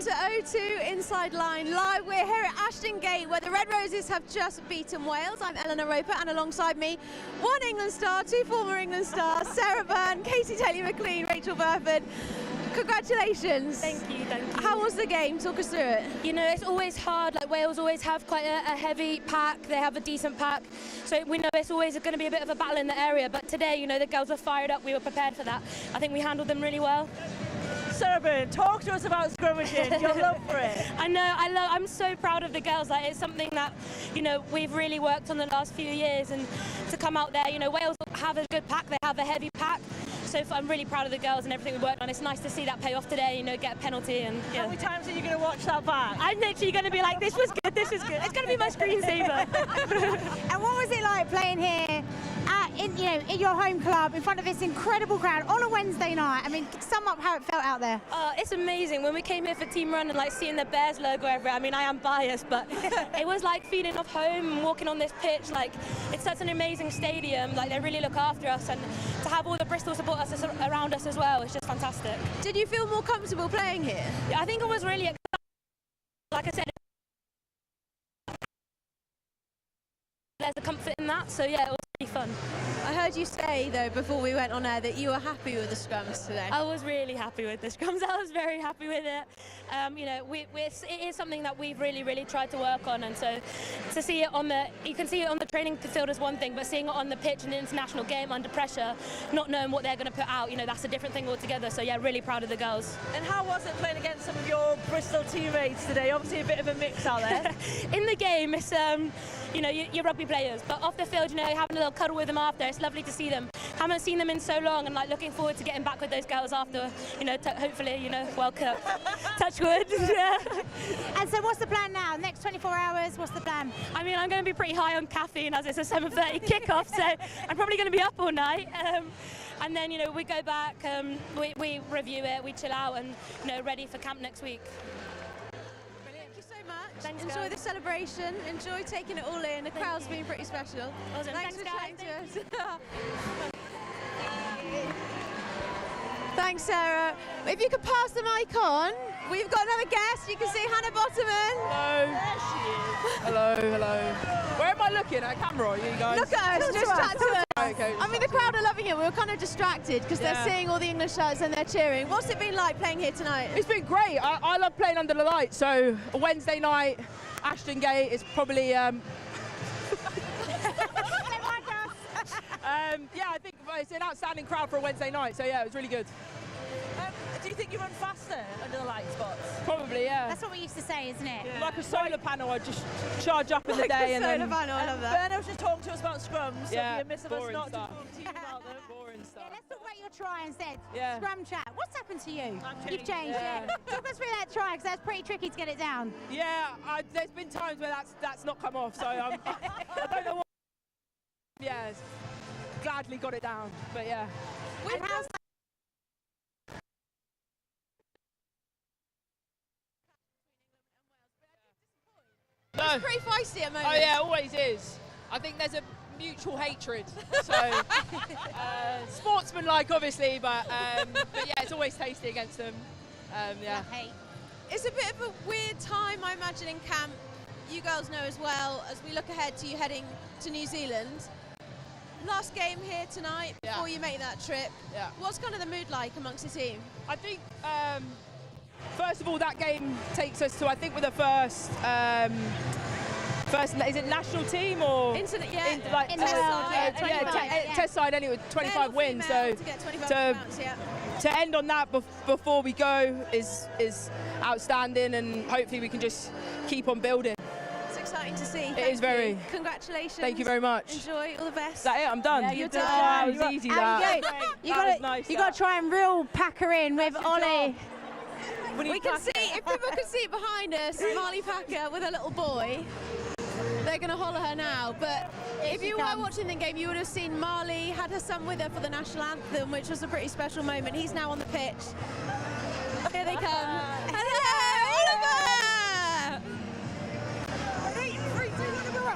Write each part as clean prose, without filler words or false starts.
to O2 Inside Line Live. We're here at Ashton Gate where the Red Roses have just beaten Wales. I'm Eleanor Roper, and alongside me, one England star, two former England stars, Sarah Bern, Katie Taylor-McLean, Rachel Burford. Congratulations. Thank you, thank you. How was the game? Talk us through it. You know, it's always hard. Like, Wales always have quite a heavy pack. They have a decent pack. So we know it's always going to be a bit of a battle in the area. But today, you know, the girls were fired up. We were prepared for that. I think we handled them really well. Sarah Bern, talk to us about scrummaging, your love for it. I know, I'm so proud of the girls. Like, it's something that, you know, we've really worked on the last few years, and to come out there, you know, Wales have a good pack, they have a heavy pack. So I'm really proud of the girls and everything we worked on. It's nice to see that pay off today, you know, get a penalty. And yeah. How many times are you going to watch that back? I'm literally going to be like, this was good, this is good. It's going to be my screensaver. And what was it like playing here in your home club in front of this incredible crowd on a Wednesday night? I mean, sum up how it felt out there. It's amazing. When we came here for Team Run and like seeing the Bears logo everywhere, I mean, I am biased, but it was like feeling off home and walking on this pitch. Like, it's such an amazing stadium. Like, they really look after us, and to have all the Bristol supporters around us as well, it's just fantastic. Did you feel more comfortable playing here? Yeah, I think I was really excited. Like I said, there's a comfort in that, so yeah, it was really fun. I heard you say, though, before we went on air, that you were happy with the scrums today. I was really happy with the scrums. I was very happy with it. You know, it is something that we've really tried to work on, and so to see it on you can see it on the training field is one thing, but seeing it on the pitch in an international game under pressure, not knowing what they're going to put out, you know, that's a different thing altogether. So yeah, really proud of the girls. And how was it playing against some of your Bristol teammates today? Obviously a bit of a mix out there. In the game, it's you know, you're rugby players, but off the field, you know, having a little cuddle with them after, it's lovely to see them. Haven't seen them in so long, and like looking forward to getting back with those girls after, you know, hopefully, you know, World Cup. Touch wood. Yeah. And so what's the plan now? Next 24 hours, what's the plan? I mean, I'm going to be pretty high on caffeine as it's a 7:30 kickoff, so I'm probably going to be up all night. And then, you know, we go back, we review it, we chill out, and, you know, ready for camp next week. Thanks, enjoy guys. The celebration, enjoy taking it all in. The crowd's been pretty special. Awesome. Thanks for guys. chatting to us. Thanks, Sarah. If you could pass the mic on, we've got another guest. You can see Hannah Botterman. Hello. There she is. Hello, hello. Where am I looking? At camera, are you guys? Look at us, just chat to us. Okay, I mean, the crowd are loving it. We were kind of distracted because they're seeing all the English shirts and they're cheering. What's it been like playing here tonight? It's been great. I love playing under the lights. So a Wednesday night, Ashton Gate is probably. Yeah, I think it's an outstanding crowd for a Wednesday night. So yeah, it was really good. Do you think you run faster under the light spots? Probably, yeah. That's what we used to say, isn't it? Yeah. Like a solar panel, I just charge up in the day and then. Panel, I love that. Bern was just talking to us about scrums. Yeah, so be amiss of us not stuff. to talk to you about them. Boring stuff. Yeah, let's talk about your try instead. Yeah. Scrum chat. What's happened to you? You've changed. Yeah. Talk us through that try, because that's pretty tricky to get it down. Yeah, there's been times where that's not come off, so I don't know what. Yeah, gladly got it down, but yeah. And how's It's pretty feisty at moments. Oh yeah, always is. I think there's a mutual hatred. So sportsmanlike, obviously, but yeah, it's always tasty against them. Yeah. It's a bit of a weird time, I imagine, in camp. You girls know as well, as we look ahead to you heading to New Zealand. Last game here tonight before you make that trip. Yeah. What's kind of the mood like amongst the team? I think first of all, that game takes us to, I think, with the first, is it national team or? Test side anyway, 25 wins. So to get 25 pounds, to end on that before we go is outstanding, and hopefully we can just keep on building. It's exciting to see. It is very. Congratulations. Thank you very much. Enjoy, all the best. Is that it? I'm done. Yeah, you're done. Oh, it was easy, that. You got to try and reel Packer in with Ollie. We can see, if people can see behind us, Marlie Packer with a little boy. They're going to holler her now, but if you were watching the game, you would have seen Marlie had her son with her for the national anthem, which was a pretty special moment. He's now on the pitch. Here they come. Hello, Oliver! 3, 2, 1,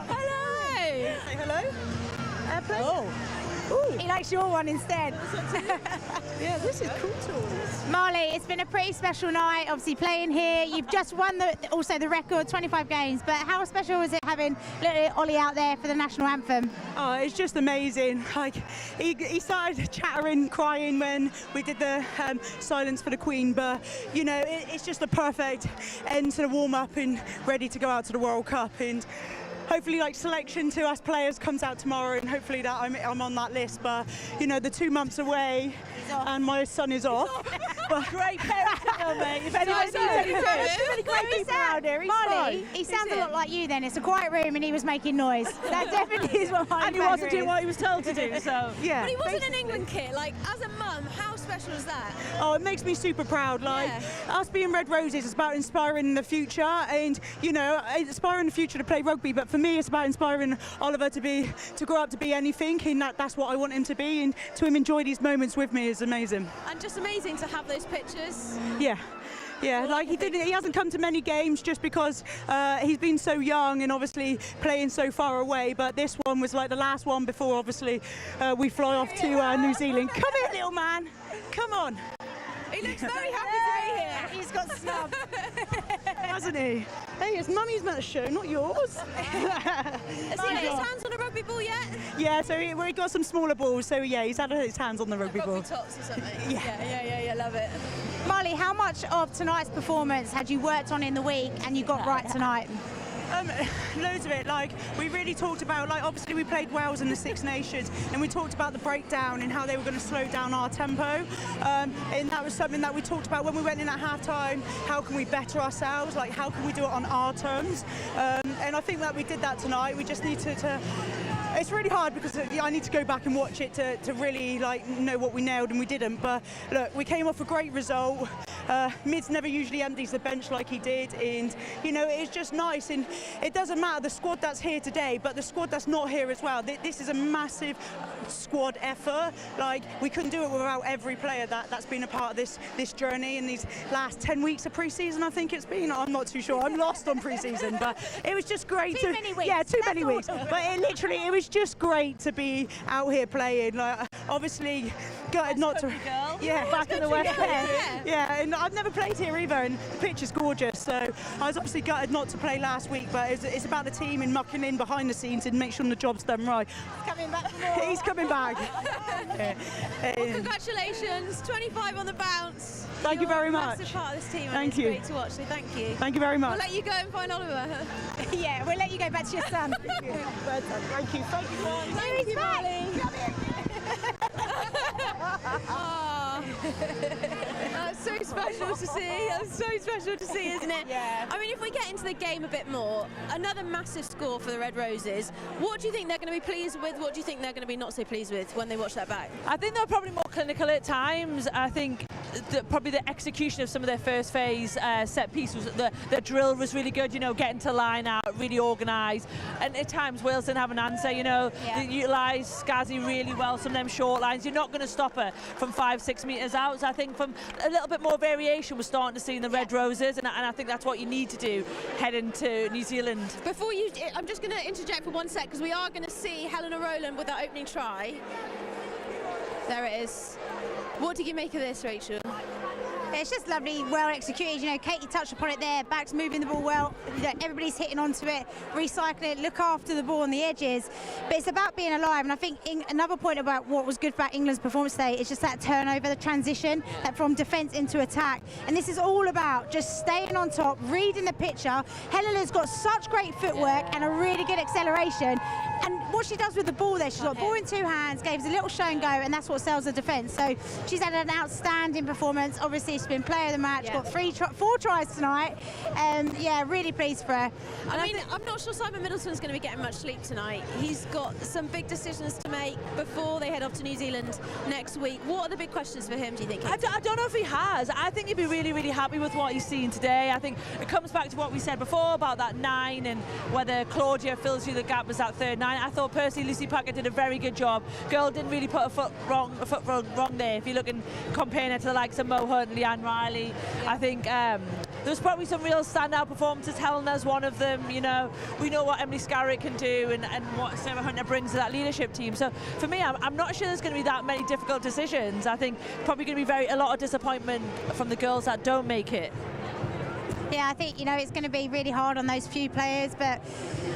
Hello! Say hello. Airplane? Oh. Ooh. He likes your one instead. Yeah, this is cool toys. Marlie, it's been a pretty special night, obviously playing here. You've just won also the record, 25 games, but how special was it having little Ollie out there for the national anthem? Oh, it's just amazing. Like, he started chattering, crying when we did the silence for the Queen, but you know, it's just a perfect end to the warm-up and ready to go out to the World Cup. And hopefully, like, selection to us players comes out tomorrow, and hopefully that I'm on that list. But you know, the 2 months away, and my son is off. But Great parenting, mate. If anyone needs any tips, too many great people around here. He's Marlie, fine. he sounds a lot like you then. It's a quiet room and he was making noise. That definitely is what Marlie And he Packer wasn't doing is. what he was told to do, so. yeah. But he wasn't an England kit. Like, as a mum, how special is that? Oh, it makes me super proud. Like, Yeah. us being Red Roses is about inspiring the future, and you know, inspiring the future to play rugby. But for me, it's about inspiring Oliver to grow up to be anything, and that's what I want him to be. And to him enjoy these moments with me is amazing. And just amazing to have those pictures. Yeah. Yeah, like he hasn't come to many games just because he's been so young and obviously playing so far away. But this one was like the last one before obviously we fly off to New Zealand. Come here, little man. Come on. He looks very happy to be here. He's got snubbed. Hasn't he? Hey, it's Mummy's meant to show, not yours. Has he had his hands on a rugby ball yet? Yeah, so we got some smaller balls. So yeah, he's had his hands on the rugby ball. Rugby tops or something. Yeah. Yeah, love it. Marlie, how much of tonight's performance had you worked on in the week and you got right tonight? Loads of it. Like, we really talked about, like, obviously we played Wales in the Six Nations, and we talked about the breakdown and how they were going to slow down our tempo, and that was something that we talked about when we went in at half-time. How can we better ourselves? Like, how can we do it on our terms? And I think that we did that tonight. We just need to it's really hard because I need to go back and watch it to really like know what we nailed and we didn't. But look, we came off a great result. Mids never usually empties the bench like he did, and you know, it's just nice. And it doesn't matter the squad that's here today, but the squad that's not here as well. This is a massive squad effort. Like, we couldn't do it without every player that's been a part of this journey in these last 10 weeks of pre-season. I think it's been. I'm not too sure. I'm lost on pre-season, but it was just great. Too many weeks. Yeah, too That's many all. weeks. But it was just great to be out here playing. Like, obviously gutted not to. Girl. Yeah, Back in the West End. yeah, and I've never played here either, and the pitch is gorgeous. So I was obviously gutted not to play last week, but it's about the team and mucking in behind the scenes and make sure the job's done right. Coming back for more. He's coming back. Well, congratulations, 25 on the bounce. Thank you very You're a much. massive part of this team, and Thank it's you. great to watch. So thank you. Thank you very We'll much. let you go and find Oliver. Yeah, we'll let you go back to your son. Thank you. Thank you. Thank you, Marlie. That's so special to see. That's so special to see, isn't it? Yeah. I mean, if we get into the game a bit more, another massive score for the Red Roses. What do you think they're going to be pleased with? What do you think they're going to be not so pleased with when they watch that back? I think they're probably more clinical at times. I think probably the execution of some of their first phase set piece was the drill was really good, you know, getting to line out, really organised. And at times Wales didn't have an answer, you know. They utilised Skazi really well, some of them short lines. You're not going to stop her from 5-6 metres out. So I think from a little bit more variation we're starting to see in the Red Roses, and I think that's what you need to do heading to New Zealand. Before you, I'm just going to interject for 1 sec because we are going to see Helena Rowland with that opening try. There it is. What do you make of this, Rachel? It's just lovely, well executed. You know, Katie touched upon it there. Back's moving the ball well. You know, everybody's hitting onto it, recycling it, look after the ball on the edges. But it's about being alive. And I think another point about what was good about England's performance today is just that turnover, the transition, that from defence into attack. And this is all about just staying on top, reading the picture. Helena's got such great footwork and a really good acceleration. And what she does with the ball there, she's got the ball in two hands, gave us a little show and go, and that's what sells the defence. So she's had an outstanding performance. Obviously, she's been player of the match, got 4 tries tonight. Yeah, really pleased for her. I mean, I'm not sure Simon Middleton's going to be getting much sleep tonight. He's got some big decisions to make before they head off to New Zealand next week. What are the big questions for him, do you think? I don't know if he has. I think he'd be really, really happy with what he's seen today. I think it comes back to what we said before about that 9 and whether Claudia fills you the gap as that third 9. I thought personally Lucy Packer did a very good job. Girl didn't really put a foot wrong there. If you look and comparing her to the likes of Mo Hunt, Leanne Riley, I think There's probably some real standout performances. Helena's one of them. You know, we know what Emily Scarritt can do and what Sarah Hunter brings to that leadership team. So for me, I'm not sure there's going to be that many difficult decisions. I think probably going to be a lot of disappointment from the girls that don't make it. Yeah, I think, you know, it's going to be really hard on those few players, but,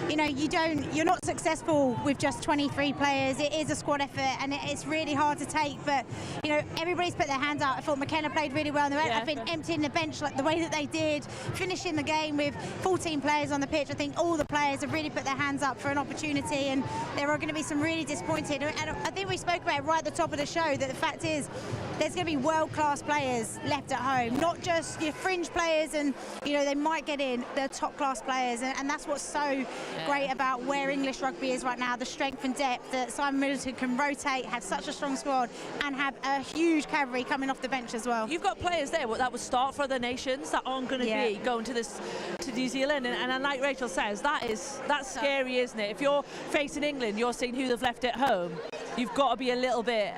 you know, you're not successful with just 23 players. It is a squad effort and it's really hard to take, but, you know, everybody's put their hands out. I thought McKenna played really well. I think emptying the bench like the way that they did, finishing the game with 14 players on the pitch. I think all the players have really put their hands up for an opportunity, and there are going to be some really disappointed. And I think we spoke about it right at the top of the show, that the fact is there's going to be world-class players left at home, not just your fringe players and, you know, they might get in, they're top-class players, and that's what's so great about where English rugby is right now, the strength and depth that Simon Middleton can rotate, have such a strong squad, and have a huge cavalry coming off the bench as well. You've got players there that would start for other nations that aren't going to be going to New Zealand, and like Rachel says, that's scary, isn't it? If you're facing England, you're seeing who they've left at home. You've got to be a little bit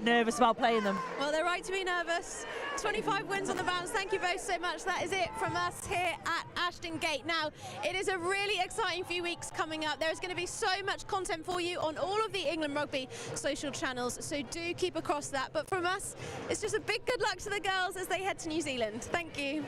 nervous about playing them. Well, they're right to be nervous. 25 wins on the bounce. Thank you both so much. That is it from us here at Ashton Gate. Now, it is a really exciting few weeks coming up. There's going to be so much content for you on all of the England Rugby social channels, so do keep across that. But from us, it's just a big good luck to the girls as they head to New Zealand. Thank you.